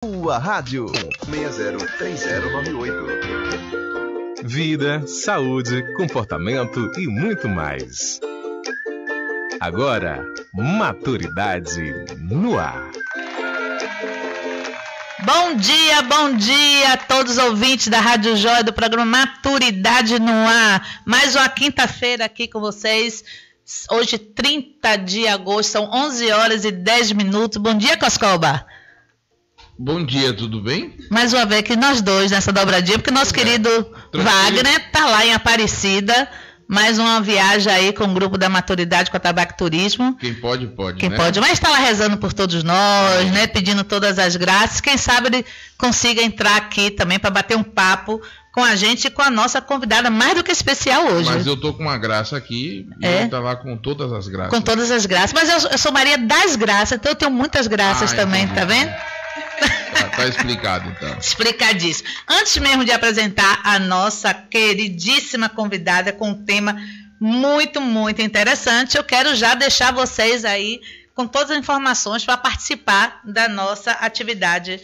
Sua rádio 603098. Vida, saúde, comportamento e muito mais. Agora, Maturidade no Ar. Bom dia a todos os ouvintes da Rádio Joia, do programa Maturidade no Ar. Mais uma quinta-feira aqui com vocês. Hoje, 30 de agosto, são 11 horas e 10 minutos. Bom dia, Coscoba. Bom dia, tudo bem? Mais uma vez aqui nós dois nessa dobradinha, porque nosso querido Wagner está lá em Aparecida. Mais uma viagem aí com o grupo da Maturidade com a Tabaco Turismo. Quem pode, Quem né? pode, mas está lá rezando por todos nós, né? Pedindo todas as graças. Quem sabe ele consiga entrar aqui também para bater um papo com a gente e com a nossa convidada mais do que especial hoje. Mas eu tô com uma graça aqui e ele tá lá com todas as graças. Com todas as graças. Mas eu sou Maria das Graças, então eu tenho muitas graças também, entendi. Tá vendo? Tá explicado, então. Explicadíssimo. Antes mesmo de apresentar a nossa queridíssima convidada com um tema muito, muito interessante, eu quero já deixar vocês aí com todas as informações para participar da nossa atividade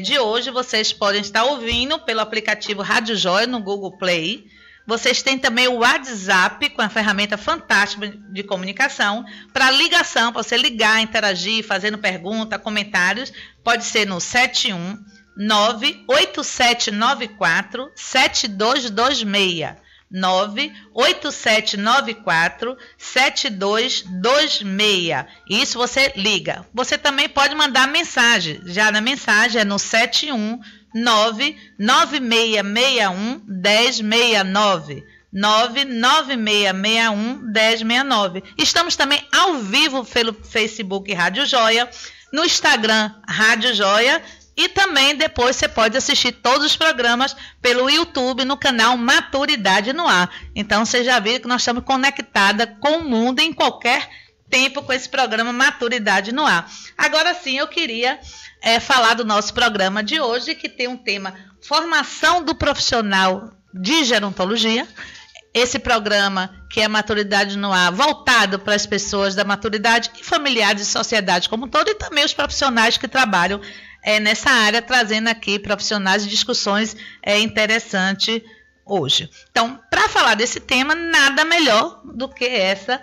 de hoje. Vocês podem estar ouvindo pelo aplicativo Rádio Joia no Google Play. Vocês têm também o WhatsApp, com a ferramenta fantástica de comunicação, para ligação, para você ligar, interagir, fazendo pergunta, comentários. Pode ser no 719-8794-7226. 98794-7226. Isso você liga. Você também pode mandar mensagem. Já na mensagem é no 71996611069. 996611069. Estamos também ao vivo pelo Facebook Rádio Joia, no Instagram Rádio Joia, e também depois você pode assistir todos os programas pelo YouTube no canal Maturidade no Ar. Então você já viu que nós estamos conectadas com o mundo em qualquer tempo com esse programa Maturidade no Ar. Agora sim, eu queria falar do nosso programa de hoje, que tem um tema Formação do Profissional de Gerontologia. Esse programa, que é Maturidade no Ar, voltado para as pessoas da maturidade e familiares e sociedade como um todo, e também os profissionais que trabalham nessa área, trazendo aqui profissionais e discussões interessantes hoje. Então, para falar desse tema, nada melhor do que essa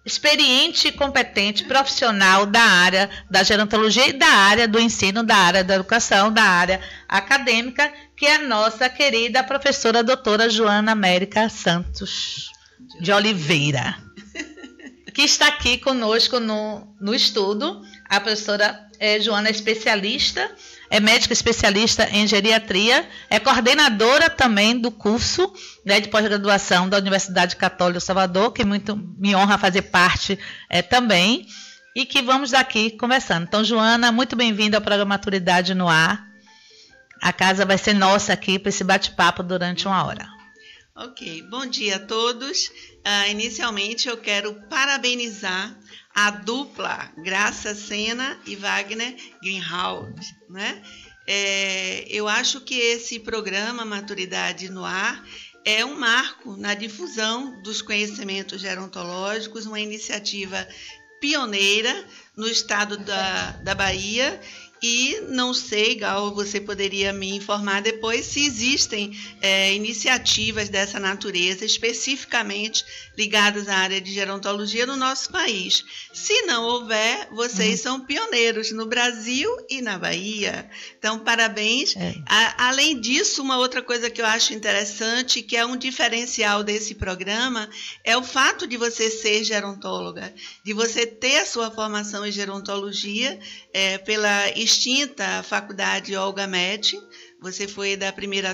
experiente e competente profissional da área da gerontologia e da área do ensino, da área da educação, da área acadêmica, que é a nossa querida professora doutora Joana América Santos de Oliveira, que está aqui conosco no estudo. A professora Joana é especialista, é médica especialista em geriatria, é coordenadora também do curso de pós-graduação da Universidade Católica de Salvador, que muito me honra fazer parte também, e que vamos aqui conversando. Então, Joana, muito bem-vinda ao programa Maturidade no Ar. A casa vai ser nossa aqui para esse bate-papo durante uma hora. Ok, bom dia a todos. Inicialmente eu quero parabenizar a dupla Graça Sena e Wagner Greenhalgh, né? Eu acho que esse programa Maturidade no Ar é um marco na difusão dos conhecimentos gerontológicos, uma iniciativa pioneira no estado da Bahia. E não sei, Gal, você poderia me informar depois se existem iniciativas dessa natureza, especificamente ligadas à área de gerontologia no nosso país. Se não houver, vocês são pioneiros no Brasil e na Bahia. Então, parabéns. Além disso, uma outra coisa que eu acho interessante, que é um diferencial desse programa, é o fato de você ser gerontóloga, de você ter a sua formação em gerontologia pela extinta Faculdade Olga Mettin. Você foi da primeira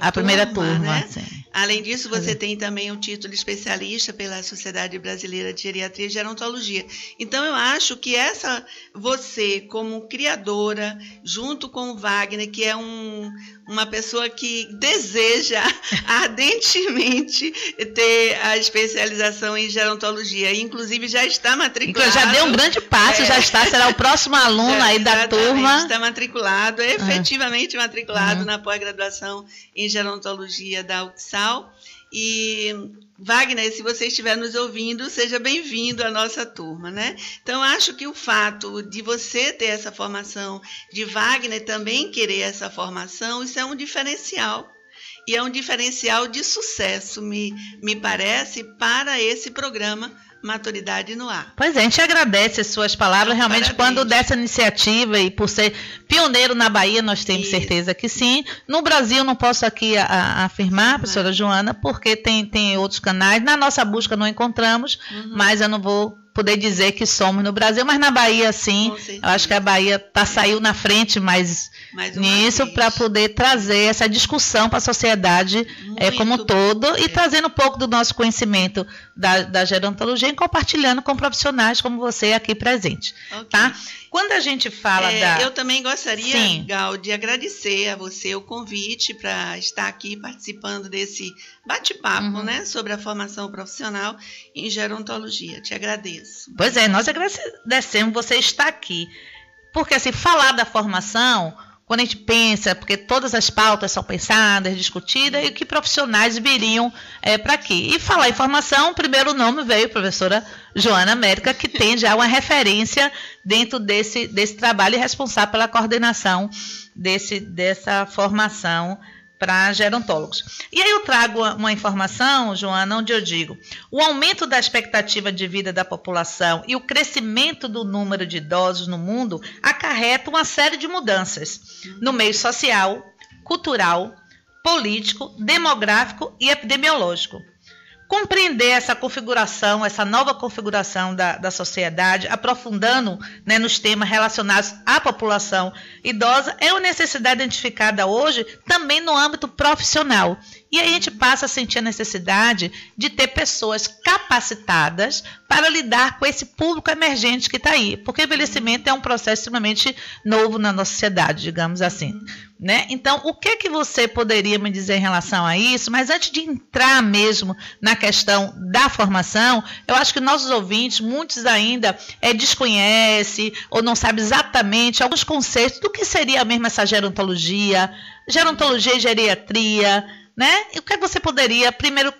turma, né? Sim. Além disso, você tem também um título de especialista pela Sociedade Brasileira de Geriatria e Gerontologia. Então, eu acho que você, como criadora, junto com o Wagner, que é uma pessoa que deseja ardentemente ter a especialização em gerontologia, inclusive já está matriculado. Já deu um grande passo, será o próximo aluno aí da turma. Está matriculado, efetivamente matriculado na pós-graduação em gerontologia da UFSAL. E Wagner, se você estiver nos ouvindo, seja bem-vindo à nossa turma, né? Então, acho que o fato de você ter essa formação, de Wagner também querer essa formação, isso é um diferencial. E é um diferencial de sucesso, me parece, para esse programa Maturidade no Ar. Pois é, a gente agradece as suas palavras. Realmente, parabéns. Quando dessa iniciativa e por ser pioneiro na Bahia, nós temos certeza que sim. No Brasil, não posso aqui afirmar, professora Joana, porque tem outros canais. Na nossa busca não encontramos, mas eu não vou poder dizer que somos no Brasil, mas na Bahia sim. Eu acho que a Bahia saiu na frente mais nisso para poder trazer essa discussão para a sociedade como um todo e trazendo um pouco do nosso conhecimento da gerontologia e compartilhando com profissionais como você aqui presente. Tá? Quando a gente fala Eu também gostaria, Gal, de agradecer a você o convite para estar aqui participando desse bate-papo, né, sobre a formação profissional em gerontologia. Te agradeço. Pois é, nós agradecemos você estar aqui. Porque, assim, falar da formação, quando a gente pensa, porque todas as pautas são pensadas, discutidas, e que profissionais viriam para aqui. E falar em formação, o primeiro nome veio a professora Joana América, que tem já uma referência dentro desse trabalho e responsável pela coordenação dessa formação para gerontólogos. E aí eu trago uma informação, Joana, onde eu digo, o aumento da expectativa de vida da população e o crescimento do número de idosos no mundo acarreta uma série de mudanças no meio social, cultural, político, demográfico e epidemiológico. Compreender essa configuração, essa nova configuração da sociedade, aprofundando, né, nos temas relacionados à população idosa, é uma necessidade identificada hoje também no âmbito profissional. E aí a gente passa a sentir a necessidade de ter pessoas capacitadas para lidar com esse público emergente que está aí. Porque o envelhecimento é um processo extremamente novo na nossa sociedade, digamos assim. Né? Então, o que você poderia me dizer em relação a isso? Mas antes de entrar mesmo na questão da formação, eu acho que nossos ouvintes, muitos ainda desconhecem ou não sabem exatamente alguns conceitos do que seria mesmo essa gerontologia e geriatria, né? E o que você poderia, primeiro,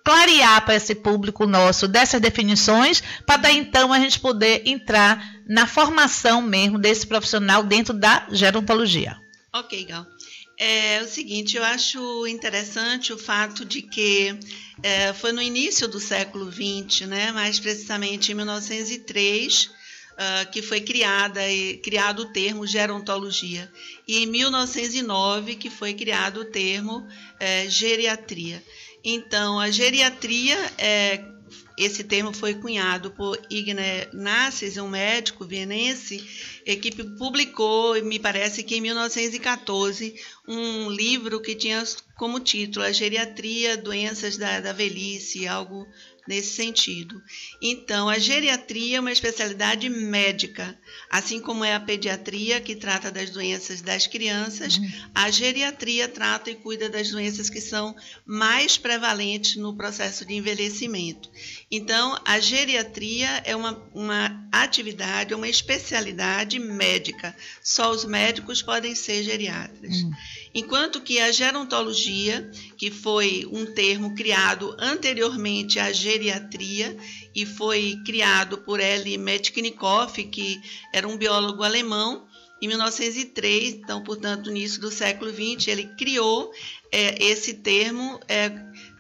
clarear para esse público nosso dessas definições, para daí então a gente poder entrar na formação mesmo desse profissional dentro da gerontologia. Ok, Gal. É o seguinte, eu acho interessante o fato de que foi no início do século XX, né, mais precisamente em 1903, que foi criado o termo gerontologia, e em 1909 que foi criado o termo geriatria. Então, a geriatria, esse termo foi cunhado por Ignaz Nassis, um médico vienense, que publicou, me parece que em 1914, um livro que tinha como título A Geriatria, Doenças da Velhice, algo nesse sentido. Então, a geriatria é uma especialidade médica, assim como é a pediatria, que trata das doenças das crianças, a geriatria trata e cuida das doenças que são mais prevalentes no processo de envelhecimento. Então, a geriatria é uma atividade, uma especialidade médica. Só os médicos podem ser geriatras. Enquanto que a gerontologia, que foi um termo criado anteriormente à geriatria e foi criado por L. Metchnikoff, que era um biólogo alemão, em 1903, então, portanto, no início do século XX, ele criou esse termo,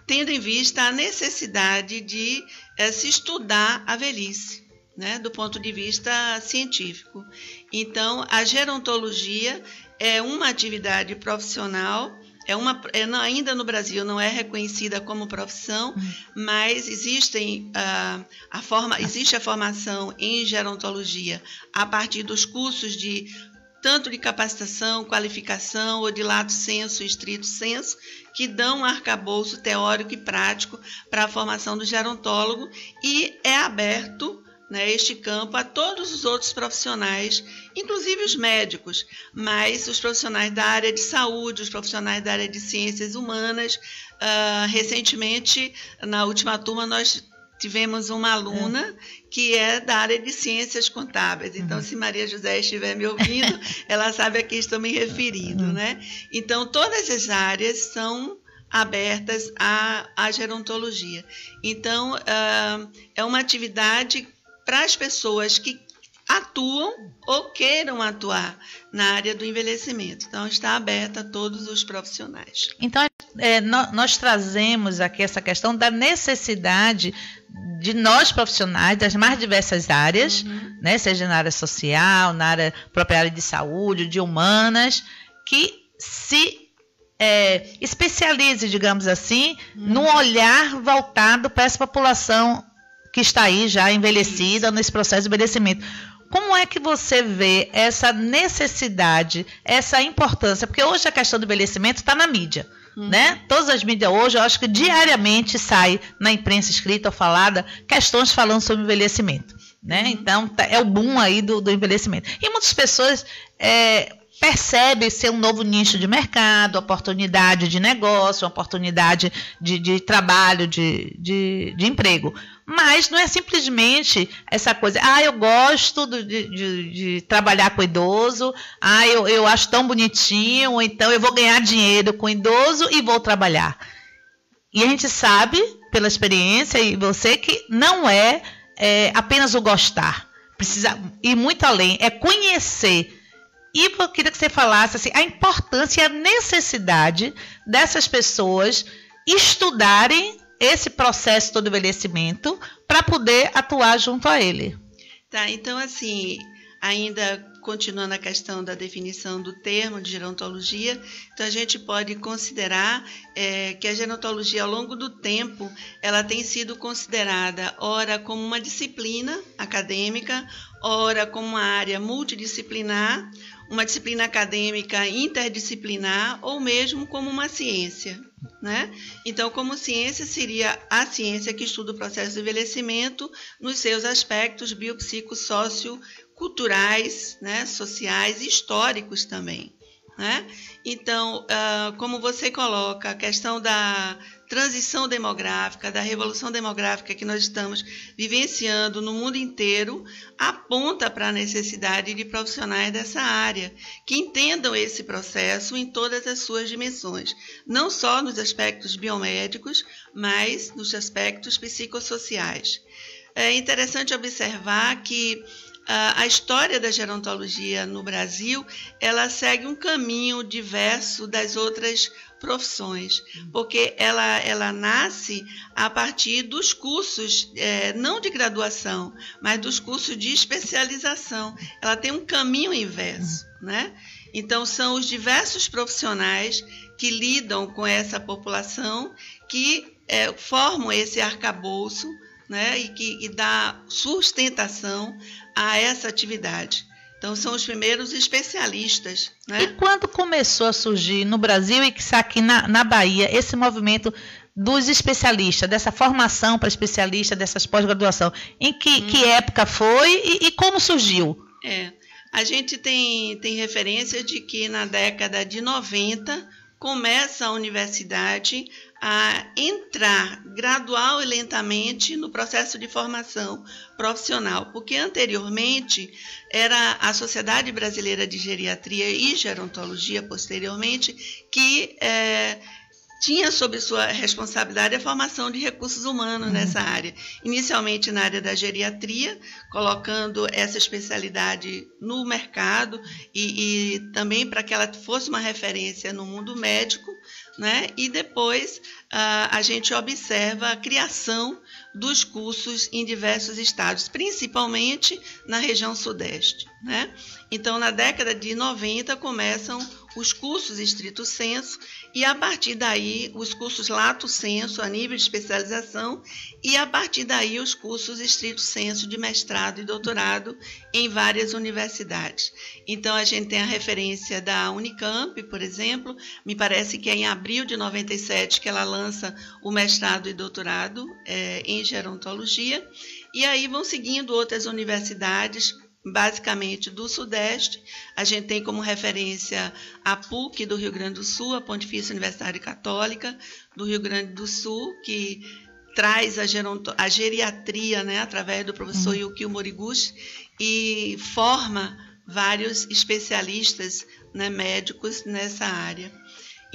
tendo em vista a necessidade de se estudar a velhice, né, do ponto de vista científico. Então, a gerontologia é uma atividade profissional, ainda no Brasil não é reconhecida como profissão, mas existe a formação em gerontologia a partir dos cursos tanto de capacitação, qualificação ou de lato sensu, estrito sensu, que dão um arcabouço teórico e prático para a formação do gerontólogo, e é aberto, né, este campo a todos os outros profissionais, inclusive os médicos, mas os profissionais da área de saúde, os profissionais da área de ciências humanas. Recentemente, na última turma, nós tivemos uma aluna que é da área de ciências contábeis. Então, se Maria José estiver me ouvindo, ela sabe a quem estou me referindo, né? Então, todas as áreas são abertas à gerontologia. Então, é uma atividade para as pessoas que atuam ou queiram atuar na área do envelhecimento. Então, está aberta a todos os profissionais. Então, nós trazemos aqui essa questão da necessidade de nós profissionais das mais diversas áreas, né, seja na área social, na área própria área de saúde, de humanas, que se especialize, digamos assim, num olhar voltado para essa população que está aí já envelhecida nesse processo de envelhecimento. Como é que você vê essa necessidade, essa importância? Porque hoje a questão do envelhecimento está na mídia, né? Todas as mídias hoje, eu acho que diariamente sai na imprensa escrita ou falada questões falando sobre envelhecimento, né? Então, é o boom aí do envelhecimento. E muitas pessoas percebem ser um novo nicho de mercado, oportunidade de negócio, oportunidade de trabalho, de emprego. Mas não é simplesmente essa coisa, eu gosto de trabalhar com idoso, eu acho tão bonitinho, ou então eu vou ganhar dinheiro com idoso e vou trabalhar. E a gente sabe, pela experiência, e você, que não é apenas o gostar, precisa ir muito além, é conhecer. E eu queria que você falasse assim, a importância e a necessidade dessas pessoas estudarem esse processo todo envelhecimento para poder atuar junto a ele. Tá, então assim, ainda continuando a questão da definição do termo de gerontologia, então a gente pode considerar que a gerontologia ao longo do tempo, ela tem sido considerada ora como uma disciplina acadêmica, ora como uma área multidisciplinar, uma disciplina acadêmica interdisciplinar ou mesmo como uma ciência, né? Então, como ciência, seria a ciência que estuda o processo de envelhecimento nos seus aspectos biopsicossocioculturais, né? Sociais e históricos também, né? Então, como você coloca a questão da transição demográfica, da revolução demográfica que nós estamos vivenciando no mundo inteiro, aponta para a necessidade de profissionais dessa área, que entendam esse processo em todas as suas dimensões, não só nos aspectos biomédicos, mas nos aspectos psicossociais. É interessante observar que a história da gerontologia no Brasil, ela segue um caminho diverso das outras profissões, porque ela nasce a partir dos cursos, não de graduação, mas dos cursos de especialização. Ela tem um caminho inverso, né? Então, são os diversos profissionais que lidam com essa população que formam esse arcabouço, né? E dá sustentação a essa atividade. Então, são os primeiros especialistas, né? E quando começou a surgir no Brasil e aqui na Bahia esse movimento dos especialistas, dessa formação para especialista, dessas pós-graduação, em que época foi e como surgiu? A gente tem referência de que na década de 90 começa a universidade a entrar gradual e lentamente no processo de formação profissional, porque anteriormente era a Sociedade Brasileira de Geriatria e Gerontologia, posteriormente, que tinha sob sua responsabilidade a formação de recursos humanos nessa área. Inicialmente na área da geriatria, colocando essa especialidade no mercado e também para que ela fosse uma referência no mundo médico, né? E depois a gente observa a criação dos cursos em diversos estados, principalmente na região sudeste, né? Então, na década de 90, começam os cursos estrito sensu e, a partir daí, os cursos lato sensu, a nível de especialização, e, a partir daí, os cursos estrito sensu de mestrado e doutorado em várias universidades. Então, a gente tem a referência da Unicamp, por exemplo, me parece que é em abril de 97 que ela lança o mestrado e doutorado em gerontologia, e aí vão seguindo outras universidades, basicamente do Sudeste. A gente tem como referência a PUC do Rio Grande do Sul, a Pontifícia Universidade Católica do Rio Grande do Sul, que traz a geriatria, né, através do professor Yukio Moriguchi, e forma vários especialistas, né, médicos nessa área.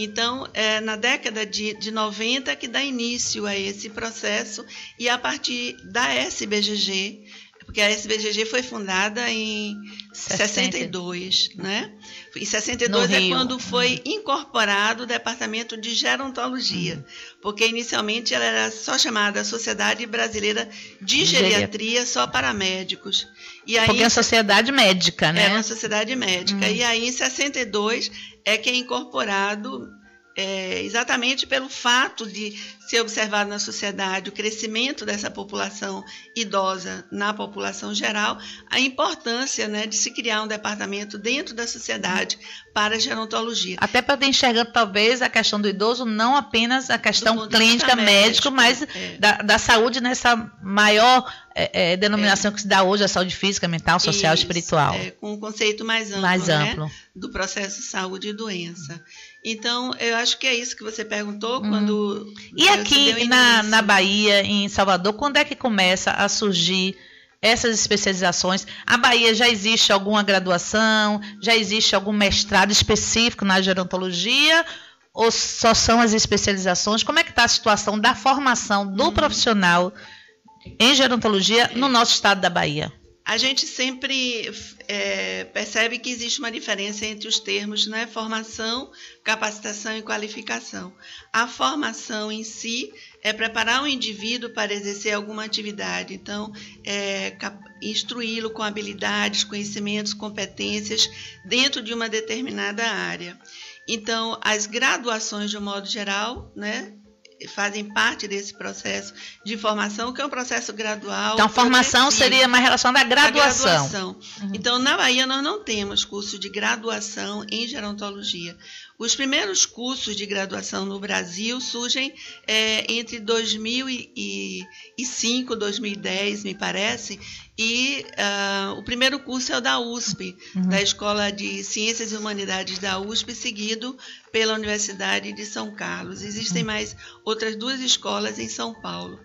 Então, na década de 90 que dá início a esse processo, e a partir da SBGG, porque a SBGG foi fundada em 62, né? Em 62 é quando foi incorporado o Departamento de Gerontologia, porque inicialmente ela era só chamada Sociedade Brasileira de Geriatria, só para médicos. E aí, porque é uma sociedade médica, né? É uma sociedade médica. E aí, em 62, é que é incorporado, exatamente pelo fato de ser observado na sociedade o crescimento dessa população idosa na população geral, a importância, né, de se criar um departamento dentro da sociedade para a gerontologia. Até para ter enxergando, talvez, a questão do idoso, não apenas a questão clínica, médica, mas da saúde nessa maior denominação que se dá hoje, a saúde física, mental, social e espiritual. Com um conceito mais amplo, né, do processo saúde e doença. Então, eu acho que é isso que você perguntou quando... E aqui na Bahia, em Salvador, quando é que começa a surgir essas especializações? A Bahia já existe alguma graduação, já existe algum mestrado específico na gerontologia, ou só são as especializações? Como é que está a situação da formação do profissional em gerontologia no nosso estado da Bahia? A gente sempre percebe que existe uma diferença entre os termos, né? Formação, capacitação e qualificação. A formação em si é preparar o indivíduo para exercer alguma atividade. Então, instruí-lo com habilidades, conhecimentos, competências dentro de uma determinada área. Então, as graduações, de um modo geral, né, fazem parte desse processo de formação, que é um processo gradual. Então, formação seria mais relação da graduação. Então, na Bahia, nós não temos curso de graduação em gerontologia. Os primeiros cursos de graduação no Brasil surgem entre 2005 e 2010, me parece, e o primeiro curso é o da USP, da Escola de Ciências e Humanidades da USP, seguido pela Universidade de São Carlos. Existem mais outras 2 escolas em São Paulo.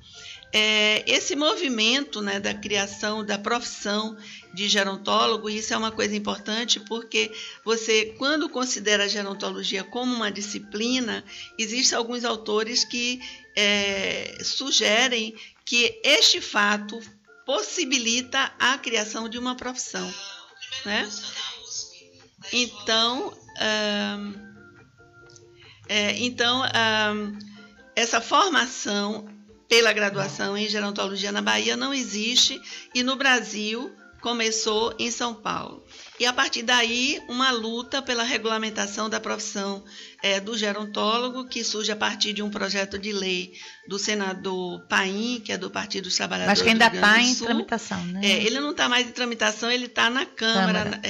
Esse movimento, né, da criação da profissão de gerontólogo, isso é uma coisa importante, porque você, quando considera a gerontologia como uma disciplina, existem alguns autores que sugerem que este fato possibilita a criação de uma profissão, né? Então, essa formação pela graduação em gerontologia na Bahia não existe, e no Brasil começou em São Paulo. E a partir daí, uma luta pela regulamentação da profissão do gerontólogo, que surge a partir de um projeto de lei do senador Paim, que é do Partido dos Trabalhadores. Mas que ainda está em tramitação, né? Ele não está mais em tramitação, ele está na Câmara.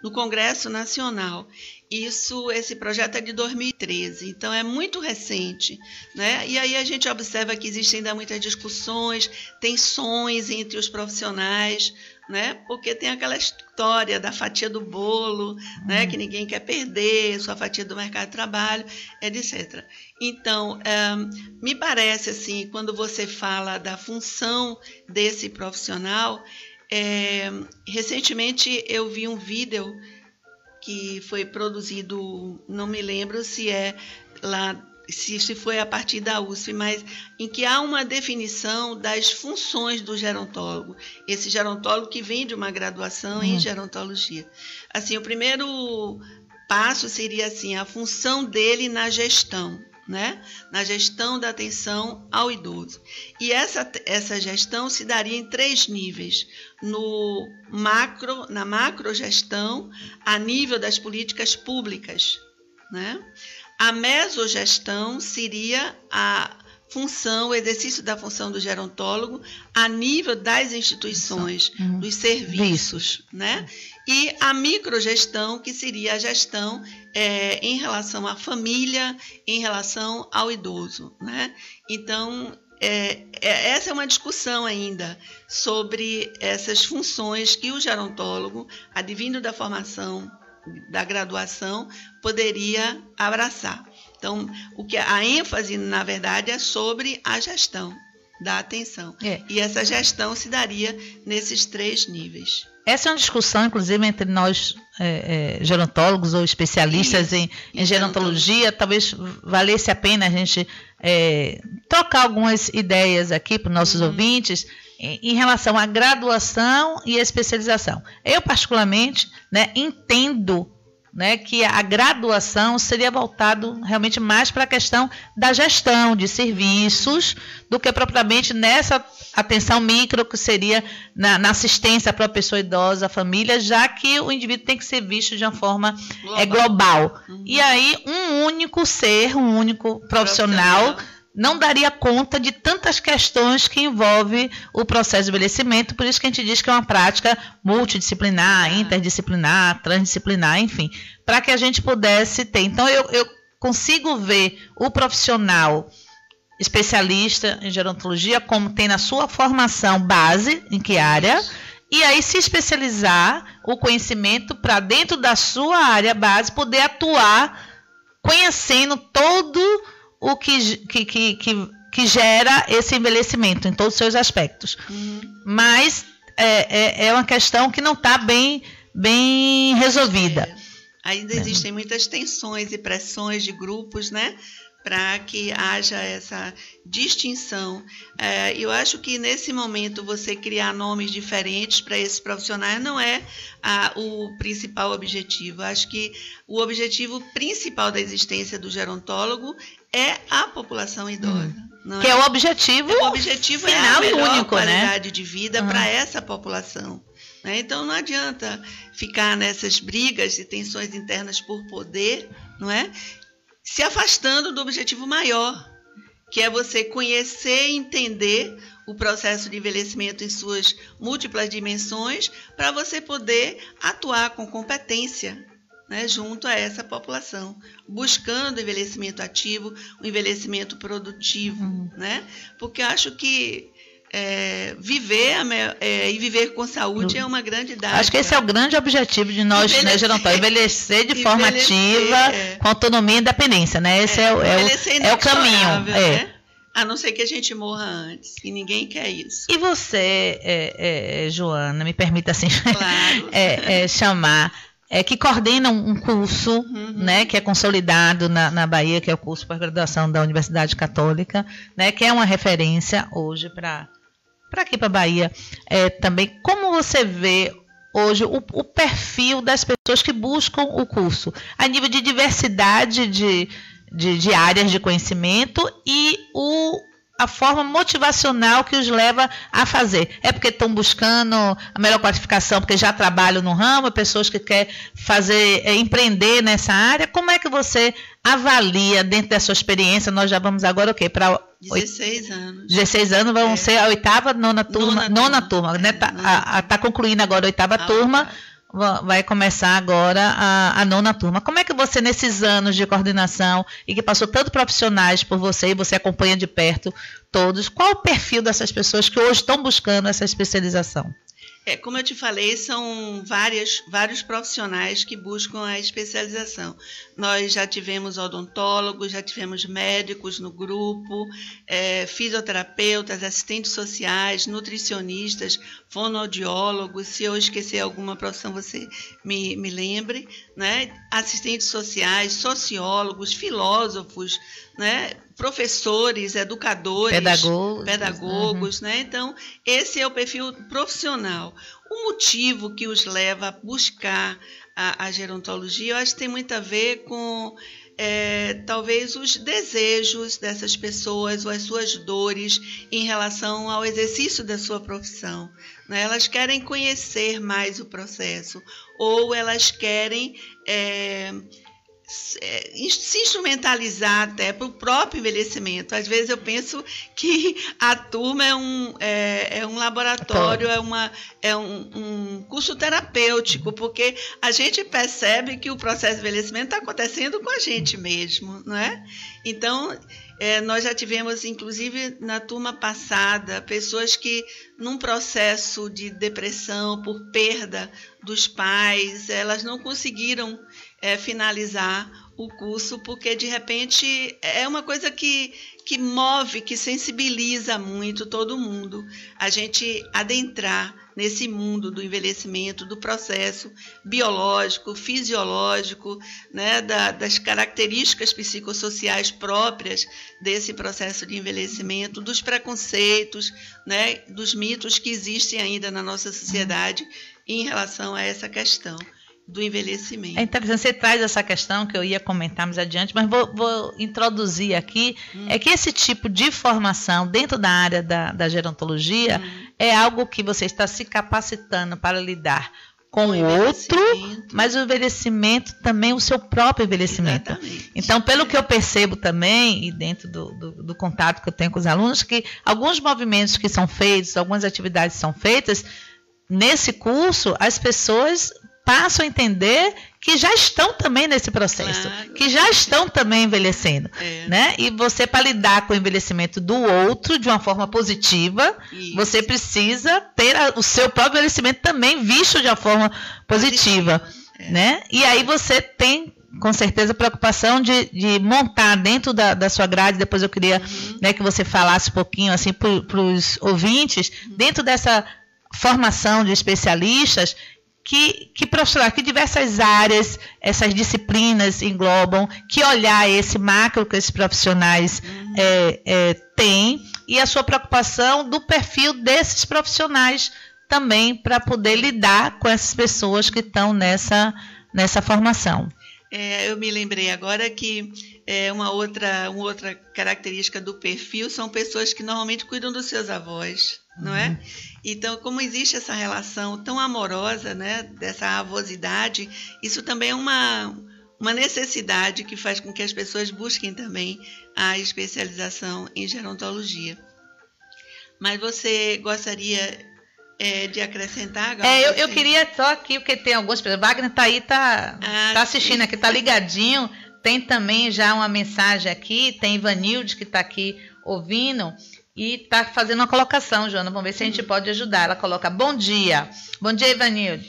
No Congresso Nacional. Esse projeto é de 2013, então é muito recente, né? E aí a gente observa que existem ainda muitas discussões, tensões entre os profissionais, né? Porque tem aquela história da fatia do bolo, né? Que ninguém quer perder, sua fatia do mercado de trabalho, etc. Então, me parece assim, quando você fala da função desse profissional, recentemente eu vi um vídeo que foi produzido, não me lembro se se foi a partir da USP, mas em que há uma definição das funções do gerontólogo. Esse gerontólogo que vem de uma graduação em gerontologia. Assim, o primeiro passo seria assim, a função dele na gestão, né? Na gestão da atenção ao idoso. E essa gestão se daria em 3 níveis. Na macrogestão, a nível das políticas públicas, né? A mesogestão seria a função, o exercício da função do gerontólogo a nível das instituições, dos serviços, né? E a microgestão, que seria a gestão em relação à família, em relação ao idoso, né? Então, essa é uma discussão ainda sobre essas funções que o gerontólogo, advindo da formação, da graduação, poderia abraçar. Então, a ênfase, na verdade, é sobre a gestão da atenção. E essa gestão se daria nesses 3 níveis. Essa é uma discussão, inclusive, entre nós gerontólogos ou especialistas em gerontologia. Talvez valesse a pena a gente trocar algumas ideias aqui para os nossos ouvintes em relação à graduação e à especialização. Eu, particularmente, entendo, que a graduação seria voltado realmente mais para a questão da gestão de serviços do que propriamente nessa atenção micro, que seria na assistência para a pessoa idosa, a família, já que o indivíduo tem que ser visto de uma forma global. E aí, um único ser, um único profissional não daria conta de tantas questões que envolvem o processo de envelhecimento, por isso que a gente diz que é uma prática multidisciplinar, interdisciplinar, transdisciplinar, enfim, para que a gente pudesse ter. Então, eu consigo ver o profissional especialista em gerontologia como tem na sua formação base, em que área, e aí se especializar o conhecimento para dentro da sua área base, poder atuar conhecendo todo o que gera esse envelhecimento em todos os seus aspectos. Mas é uma questão que não está bem resolvida. Ainda existem muitas tensões e pressões de grupos, para que haja essa distinção. Eu acho que nesse momento você criar nomes diferentes para esses profissionais não é o principal objetivo. Acho que o objetivo principal da existência do gerontólogo é a população idosa. Que é o objetivo, final e único, qualidade de vida para essa população. Então não adianta ficar nessas brigas e tensões internas por poder, se afastando do objetivo maior, que é você conhecer e entender o processo de envelhecimento em suas múltiplas dimensões, para você poder atuar com competência, junto a essa população, buscando o envelhecimento ativo, o envelhecimento produtivo, porque eu acho que viver com saúde é uma grande dádiva. Acho que esse é o grande objetivo de nós, gerontólogos, envelhecer de forma ativa, com autonomia e independência, Esse é o caminho. A não ser que a gente morra antes, e ninguém quer isso. E você, Joana, me permita assim chamar, que coordena um curso, que é consolidado na Bahia, que é o curso de pós-graduação da Universidade Católica, que é uma referência hoje para aqui para a Bahia. Também, como você vê hoje o perfil das pessoas que buscam o curso, a nível de diversidade de áreas de conhecimento e a forma motivacional que os leva a fazer. É porque estão buscando a melhor qualificação, porque já trabalham no ramo, pessoas que querem empreender nessa área. Como é que você avalia dentro da sua experiência? Nós já vamos agora para 16 anos. 16 anos, vão ser a oitava, nona turma. Nona turma, Está concluindo agora a oitava turma. Vai começar agora a nona turma. Como é que você, nesses anos de coordenação, e que passou tanto profissionais por você, e você acompanha de perto todos, qual o perfil dessas pessoas que hoje estão buscando essa especialização? Como eu te falei, são vários profissionais que buscam a especialização. Nós já tivemos odontólogos, já tivemos médicos no grupo, fisioterapeutas, assistentes sociais, nutricionistas, fonoaudiólogos. Se eu esquecer alguma profissão, você me lembre, Assistentes sociais, sociólogos, filósofos, professores, educadores, pedagogos, Então, esse é o perfil profissional. O motivo que os leva a buscar a gerontologia, eu acho que tem muito a ver com talvez os desejos dessas pessoas ou as suas dores em relação ao exercício da sua profissão. Elas querem conhecer mais o processo, ou elas querem se instrumentalizar até para o próprio envelhecimento. Às vezes eu penso que a turma é um laboratório, é um curso terapêutico, porque a gente percebe que o processo de envelhecimento está acontecendo com a gente mesmo, Então, nós já tivemos, inclusive na turma passada, pessoas que num processo de depressão por perda dos pais, elas não conseguiram finalizar o curso, porque de repente é uma coisa que move, que sensibiliza muito todo mundo, a gente adentrar nesse mundo do envelhecimento, do processo biológico, fisiológico, né, das características psicossociais próprias desse processo de envelhecimento, dos preconceitos, né, dos mitos que existem ainda na nossa sociedade em relação a essa questão do envelhecimento. É interessante, você traz essa questão que eu ia comentar mais adiante, mas vou introduzir aqui, é que esse tipo de formação dentro da área da gerontologia é algo que você está se capacitando para lidar com o outro, mas o envelhecimento também, o seu próprio envelhecimento. Exatamente. Então, pelo que eu percebo também, e dentro do contato que eu tenho com os alunos, que alguns movimentos que são feitos, algumas atividades são feitas, nesse curso, as pessoas passam a entender que já estão também nesse processo, que já estão também envelhecendo, né? E você, para lidar com o envelhecimento do outro de uma forma positiva, você precisa ter o seu próprio envelhecimento também visto de uma forma positiva, né? E aí você tem, com certeza, a preocupação de montar dentro da sua grade. Depois eu queria, né, que você falasse um pouquinho assim para os ouvintes, dentro dessa formação de especialistas, que profissionais, que diversas áreas, essas disciplinas englobam, que olhar esse macro que esses profissionais têm, e a sua preocupação do perfil desses profissionais também, para poder lidar com essas pessoas que estão nessa formação. Eu me lembrei agora que uma outra característica do perfil são pessoas que normalmente cuidam dos seus avós, não é? Então, como existe essa relação tão amorosa, né, dessa avosidade, isso também é uma necessidade que faz com que as pessoas busquem também a especialização em gerontologia. Mas você gostaria de acrescentar, Gal? Eu queria só aqui, porque tem algumas pessoas. Wagner está aí, tá assistindo aqui, está ligadinho. Tem também já uma mensagem aqui, tem Ivanilde que está aqui ouvindo e está fazendo uma colocação, Joana. Vamos ver se a gente pode ajudar. Ela coloca: bom dia. Bom dia, Ivanilde.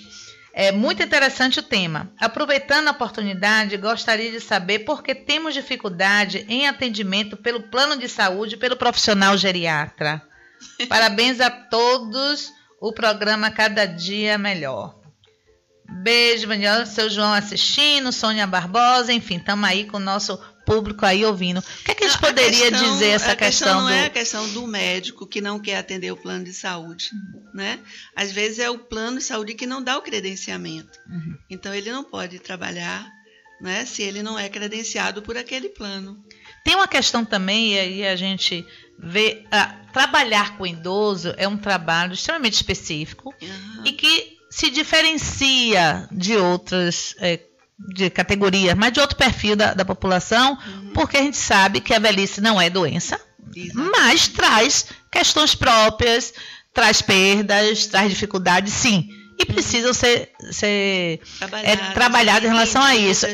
É muito interessante o tema. Aproveitando a oportunidade, gostaria de saber por que temos dificuldade em atendimento pelo plano de saúde e pelo profissional geriatra. Parabéns a todos. O programa Cada Dia Melhor. Beijo, Vanilla, seu João assistindo, Sônia Barbosa, enfim, estamos aí com o nosso público aí ouvindo. O que é que a gente poderia dizer essa questão? Não é a questão do médico que não quer atender o plano de saúde, né? Às vezes é o plano de saúde que não dá o credenciamento. Então ele não pode trabalhar, né, se ele não é credenciado por aquele plano. Tem uma questão também, e aí a gente vê, trabalhar com idoso é um trabalho extremamente específico e que se diferencia de outras de categorias, mas de outro perfil da população, porque a gente sabe que a velhice não é doença, mas traz questões próprias, traz perdas, traz dificuldades, sim, e precisam ser trabalhadas em relação a isso.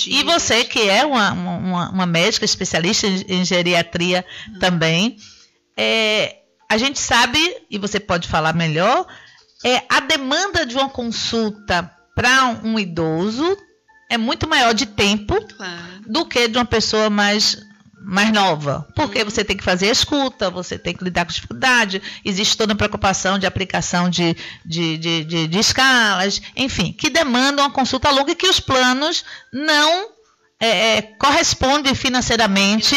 E você, que é uma médica especialista em geriatria também, a gente sabe, e você pode falar melhor, a demanda de uma consulta para um idoso é muito maior de tempo do que de uma pessoa mais nova. Porque você tem que fazer a escuta, você tem que lidar com dificuldade, existe toda a preocupação de aplicação de escalas, enfim, que demandam uma consulta longa e que os planos não correspondem financeiramente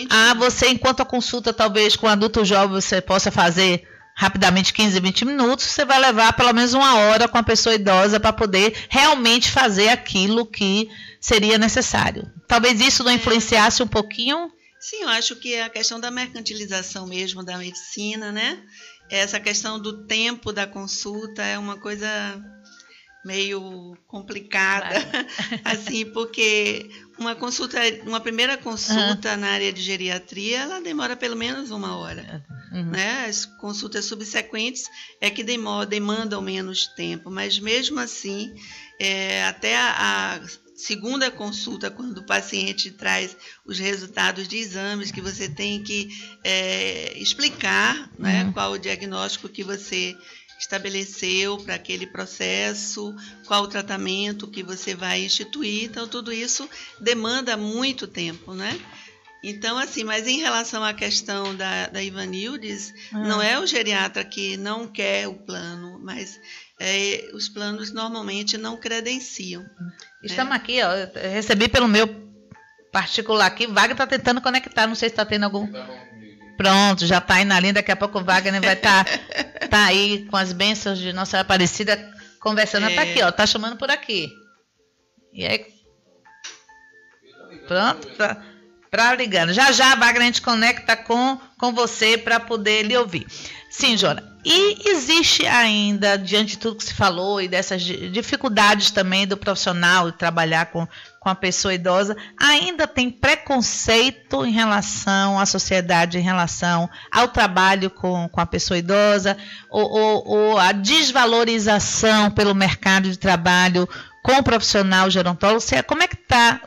a você, enquanto a consulta talvez com um adulto jovem você possa fazer rapidamente 15, 20 minutos, você vai levar pelo menos 1 hora com a pessoa idosa para poder realmente fazer aquilo que seria necessário. Talvez isso não influenciasse um pouquinho? Sim, eu acho que é a questão da mercantilização mesmo da medicina, né? Essa questão do tempo da consulta é uma coisa meio complicada, assim, porque uma primeira consulta na área de geriatria, ela demora pelo menos 1 hora. Né? As consultas subsequentes é que demandam menos tempo, mas mesmo assim, até a segunda consulta, quando o paciente traz os resultados de exames, que você tem que explicar, né, qual o diagnóstico que você estabeleceu para aquele processo, qual o tratamento que você vai instituir. Então, tudo isso demanda muito tempo, né? Então, assim, mas em relação à questão da Ivanildes, não é o geriatra que não quer o plano, mas os planos normalmente não credenciam. Estamos aqui, ó, eu recebi pelo meu particular aqui, Wagner está tentando conectar, não sei se está tendo algum... Pronto, já está aí na linha, daqui a pouco o Wagner vai estar tá aí com as bênçãos de Nossa Senhora Aparecida, conversando. Está aqui, ó, está chamando por aqui. E aí... Pronto, para ligando. Já a Wagner a gente conecta com você para poder lhe ouvir. Sim, Jora. E existe ainda, diante de tudo que se falou e dessas dificuldades também do profissional de trabalhar com a pessoa idosa, ainda tem preconceito em relação à sociedade, em relação ao trabalho com a pessoa idosa, ou a desvalorização pelo mercado de trabalho com o profissional gerontólogo? Como é que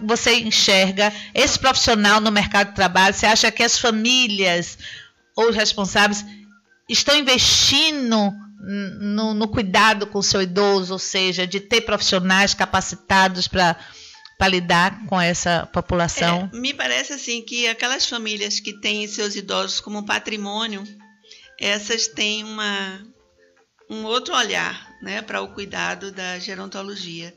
você enxerga esse profissional no mercado de trabalho? Você acha que as famílias ou os responsáveis estão investindo no cuidado com o seu idoso, ou seja, de ter profissionais capacitados para lidar com essa população? Me parece assim que aquelas famílias que têm seus idosos como patrimônio, essas têm um outro olhar, né, para o cuidado da gerontologia.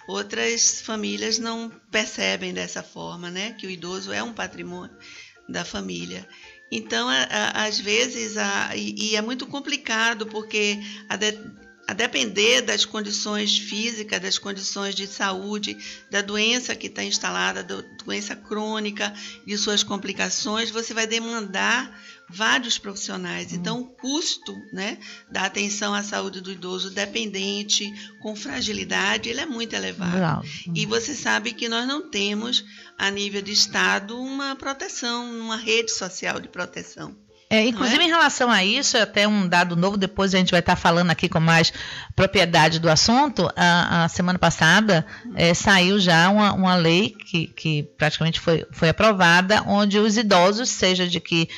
Outras famílias não percebem dessa forma, né, que o idoso é um patrimônio da família. Então, às vezes, e é muito complicado, porque a depender das condições físicas, das condições de saúde, da doença que está instalada, da doença crônica, de suas complicações, você vai demandar vários profissionais. Então, o custo, né, da atenção à saúde do idoso dependente, com fragilidade, ele é muito elevado. E você sabe que nós não temos, a nível de Estado, uma proteção, uma rede social de proteção. Inclusive, em relação a isso, até um dado novo, depois a gente vai estar falando aqui com mais propriedade do assunto. A semana passada saiu já uma lei que praticamente foi aprovada, onde os idosos, seja de que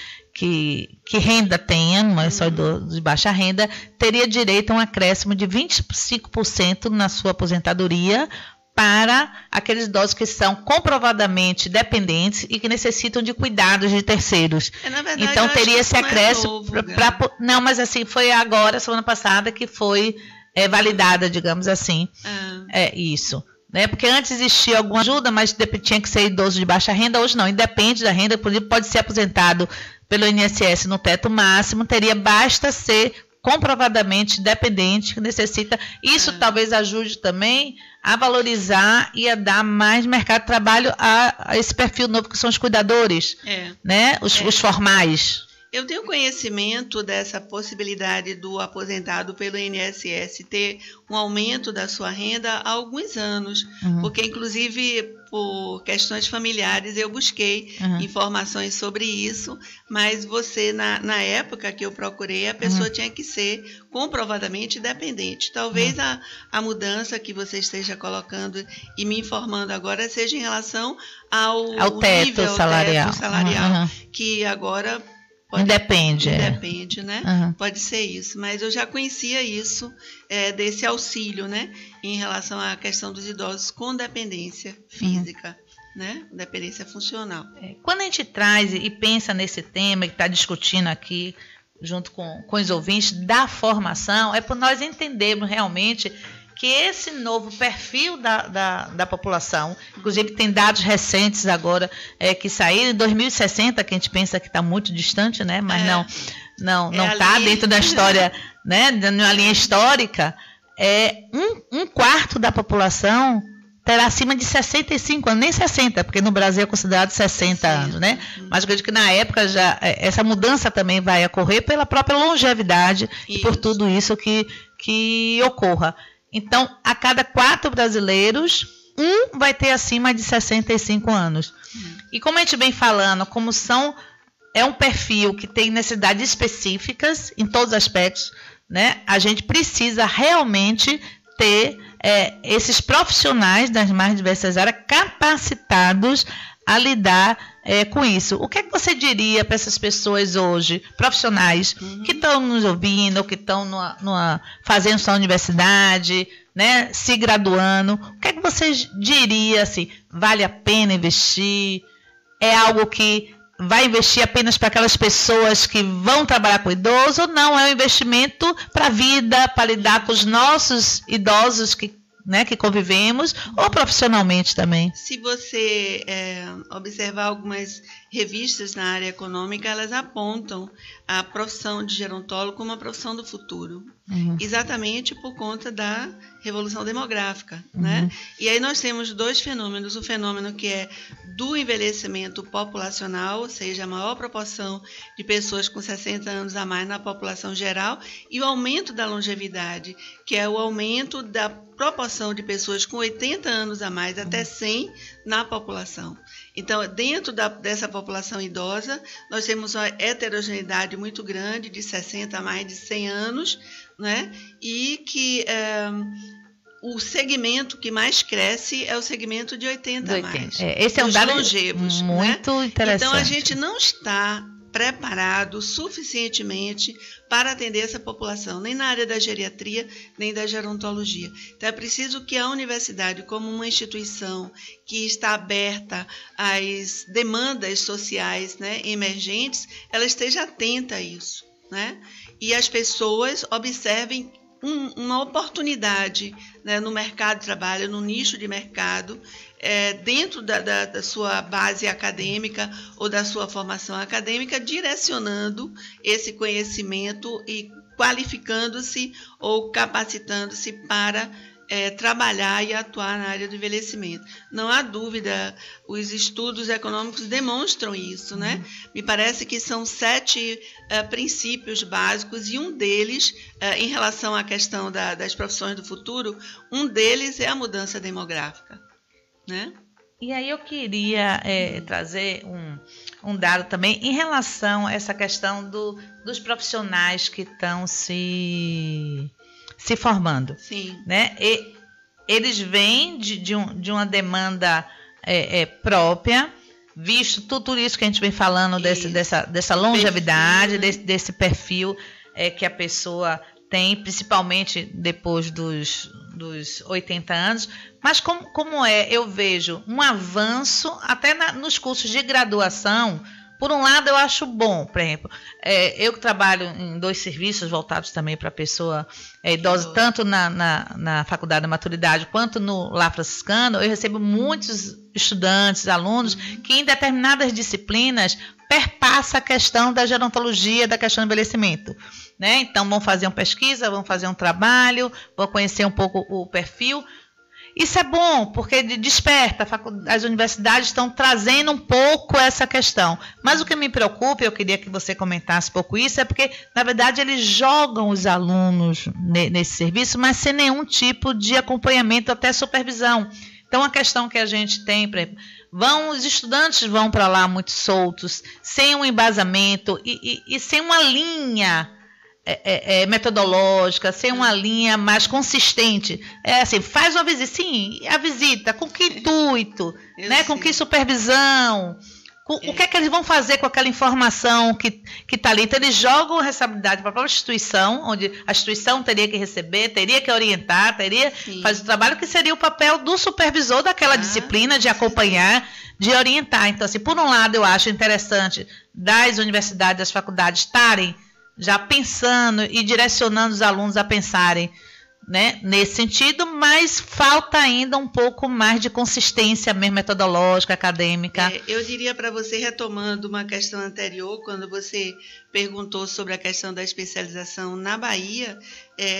renda tenha, não é só idosos de baixa renda, teria direito a um acréscimo de 25% na sua aposentadoria para aqueles idosos que são comprovadamente dependentes e que necessitam de cuidados de terceiros. Na verdade, então teria esse acréscimo não, mas assim, foi agora, semana passada, que foi validada, digamos assim. Isso. Né? Porque antes existia alguma ajuda, mas tinha que ser idoso de baixa renda. Hoje não, independe da renda, pode ser aposentado pelo INSS no teto máximo, basta ser comprovadamente dependente, que necessita. Isso talvez ajude também a valorizar e a dar mais mercado de trabalho a esse perfil novo que são os cuidadores, né? Os formais. Eu tenho conhecimento dessa possibilidade do aposentado pelo INSS ter um aumento da sua renda há alguns anos, porque inclusive por questões familiares eu busquei informações sobre isso, mas você, na época que eu procurei, a pessoa tinha que ser comprovadamente dependente. Talvez a mudança que você esteja colocando e me informando agora seja em relação ao teto nível, salarial, teto salarial que agora... Independe, né? Pode ser isso, mas eu já conhecia isso, desse auxílio, né? Em relação à questão dos idosos com dependência física, né? Dependência funcional. Quando a gente traz e pensa nesse tema que está discutindo aqui, junto com os ouvintes, da formação, é por nós entendermos realmente que esse novo perfil da população, inclusive tem dados recentes agora que saíram em 2060, que a gente pensa que está muito distante, né? Mas não está dentro da história, né? Na linha histórica, um quarto da população terá acima de 65 anos, nem 60, porque no Brasil é considerado 60 anos, né? Mas eu acredito que na época já essa mudança também vai ocorrer pela própria longevidade e por tudo isso que ocorra. Então, a cada 4 brasileiros, um vai ter acima de 65 anos. E como a gente vem falando, é um perfil que tem necessidades específicas em todos os aspectos, né? A gente precisa realmente ter esses profissionais das mais diversas áreas capacitados a lidar com isso. O que é que você diria para essas pessoas hoje, profissionais, que estão nos ouvindo, que estão fazendo sua universidade, né, se graduando? O que é que você diria, assim, vale a pena investir? é algo que vai investir apenas para aquelas pessoas que vão trabalhar com idoso, ou não, é um investimento para a vida, para lidar com os nossos idosos que convivemos, ou profissionalmente também. Se você observar algumas revistas na área econômica, elas apontam a profissão de gerontólogo como uma profissão do futuro, exatamente por conta da revolução demográfica, né? E aí nós temos dois fenômenos, o fenômeno que é do envelhecimento populacional, ou seja, a maior proporção de pessoas com 60 anos a mais na população geral, e o aumento da longevidade, que é o aumento da proporção de pessoas com 80 anos a mais até 100 na população. Então, dentro dessa população idosa, nós temos uma heterogeneidade muito grande, de 60 a mais de 100 anos, né? E que o segmento que mais cresce é o segmento de 80 a mais. Esse é um dado longevos, muito interessante. Então, a gente não está preparado suficientemente para atender essa população, nem na área da geriatria, nem da gerontologia. Então, é preciso que a universidade, como uma instituição que está aberta às demandas sociais, né, emergentes, ela esteja atenta a isso, né? E as pessoas observem uma oportunidade, né, no mercado de trabalho, no nicho de mercado, dentro da sua base acadêmica ou da sua formação acadêmica, direcionando esse conhecimento e qualificando-se ou capacitando-se para trabalhar e atuar na área do envelhecimento. Não há dúvida, os estudos econômicos demonstram isso, né? Me parece que são 7 princípios básicos, e um deles, em relação à questão das profissões do futuro, um deles é a mudança demográfica, né? E aí eu queria trazer um dado também em relação a essa questão dos profissionais que estão se formando. Sim. Né? E eles vêm de uma demanda própria, visto tudo isso que a gente vem falando, dessa longevidade, desse perfil que a pessoa tem, principalmente depois dos 80 anos. Mas como eu vejo um avanço até nos cursos de graduação. Por um lado, eu acho bom, por exemplo, eu que trabalho em 2 serviços voltados também para a pessoa idosa, tanto na Faculdade da Maturidade quanto no Lar Franciscano, eu recebo muitos estudantes, alunos, que em determinadas disciplinas perpassa a questão da gerontologia, da questão do envelhecimento. Né? Então, vão fazer uma pesquisa, vão fazer um trabalho, vão conhecer um pouco o perfil. Isso é bom, porque desperta, as universidades estão trazendo um pouco essa questão. Mas o que me preocupa, eu queria que você comentasse um pouco isso, é porque, na verdade, eles jogam os alunos nesse serviço, mas sem nenhum tipo de acompanhamento, até supervisão. Então, a questão que a gente tem, por exemplo, os estudantes vão para lá muito soltos, sem um embasamento e sem uma linha metodológica, sem uma linha mais consistente. Assim, faz uma visita, sim, a visita, com que intuito, né? Com que supervisão, o que é que eles vão fazer com aquela informação que está ali. Então, eles jogam a responsabilidade para a própria instituição, onde a instituição teria que receber, teria que orientar, fazer o trabalho que seria o papel do supervisor daquela disciplina, de acompanhar, de orientar. Então, assim, por um lado, eu acho interessante das universidades, das faculdades estarem já pensando e direcionando os alunos a pensarem, né, nesse sentido, mas falta ainda um pouco mais de consistência mesmo metodológica, acadêmica. Eu diria para você, retomando uma questão anterior, quando você perguntou sobre a questão da especialização na Bahia,